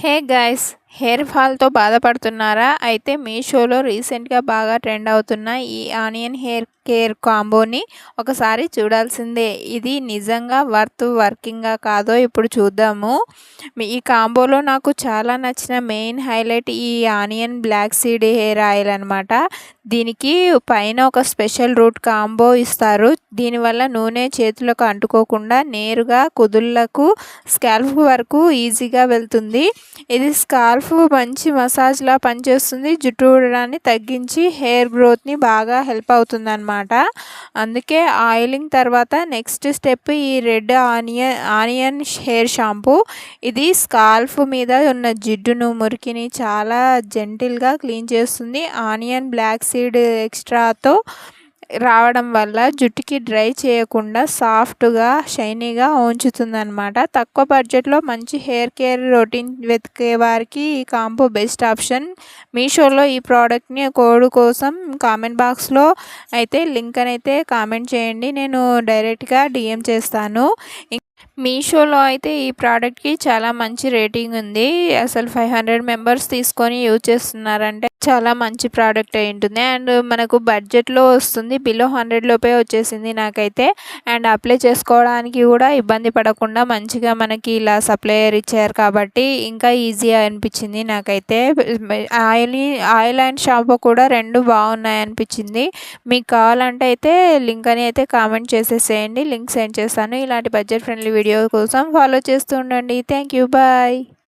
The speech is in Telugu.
హే గైస్, హెయిర్ ఫాల్తో బాధపడుతున్నారా? అయితే మీషోలో రీసెంట్గా బాగా ట్రెండ్ అవుతున్న ఈ ఆనియన్ హెయిర్ కేర్ కాంబోని ఒకసారి చూడాల్సిందే. ఇది నిజంగా వర్కింగా కాదో ఇప్పుడు చూద్దాము. ఈ కాంబోలో నాకు చాలా నచ్చిన మెయిన్ హైలైట్ ఈ onion black seed hair oil అనమాట. దీనికి పైన ఒక స్పెషల్ రూట్ కాంబో ఇస్తారు. దీనివల్ల నూనె చేతులకు అంటుకోకుండా నేరుగా కుదుళ్లకు స్కాల్ప్ వరకు ఈజీగా వెళ్తుంది. ఇది స్కాల్ప్ మంచి మసాజ్లా పనిచేస్తుంది. జుట్టు ఊడడాన్ని తగ్గించి హెయిర్ గ్రోత్ని బాగా హెల్ప్ అవుతుంది అనమాట. అందుకే ఆయిలింగ్ తర్వాత నెక్స్ట్ స్టెప్ ఈ రెడ్ ఆనియన్ హెయిర్ షాంపూ. ఇది స్కాల్ప్ మీద ఉన్న జిడ్డును మురికిని చాలా జెంటిల్గా క్లీన్ చేస్తుంది. ఆనియన్ బ్లాక్ సీడ్ ఎక్స్ట్రాతో రావడం వల్ల జుట్టుకి డ్రై చేయకుండా సాఫ్ట్గా షైనీగా ఉంచుతుందన్నమాట. తక్కువ బడ్జెట్లో మంచి హెయిర్ కేర్ రొటీన్ వెతికే వారికి ఈ కాంబో బెస్ట్ ఆప్షన్. మీషోలో ఈ ప్రోడక్ట్ని కోడ్ కోసం కామెంట్ బాక్స్లో అయితే లింక్ అయితే కామెంట్ చేయండి, నేను డైరెక్ట్గా డిఎం చేస్తాను. మీషోలో అయితే ఈ ప్రోడక్ట్కి చాలా మంచి రేటింగ్ ఉంది. అసలు 500 మెంబర్స్ తీసుకొని యూజ్ చేస్తున్నారంటే చాలా మంచి ప్రోడక్ట్ అయి ఉంటుంది. అండ్ మనకు బడ్జెట్లో వస్తుంది, బిలో 100 లోపే వచ్చేసింది నాకైతే. అండ్ అప్లై చేసుకోవడానికి కూడా ఇబ్బంది పడకుండా మంచిగా మనకి ఇలా సప్లయర్ ఇచ్చారు కాబట్టి ఇంకా ఈజీ అనిపించింది నాకైతే. ఆయిల్ అండ్ షాంపూ కూడా రెండు బాగున్నాయి అనిపించింది. మీకు కావాలంటే అయితే లింక్ అని అయితే కామెంట్ చేసేసేయండి, లింక్ సెండ్ చేస్తాను. ఇలాంటి బడ్జెట్ ఫ్రెండ్లీ వీడియో కోసం ఫాలో చేస్తూ ఉండండి. Thank you, bye.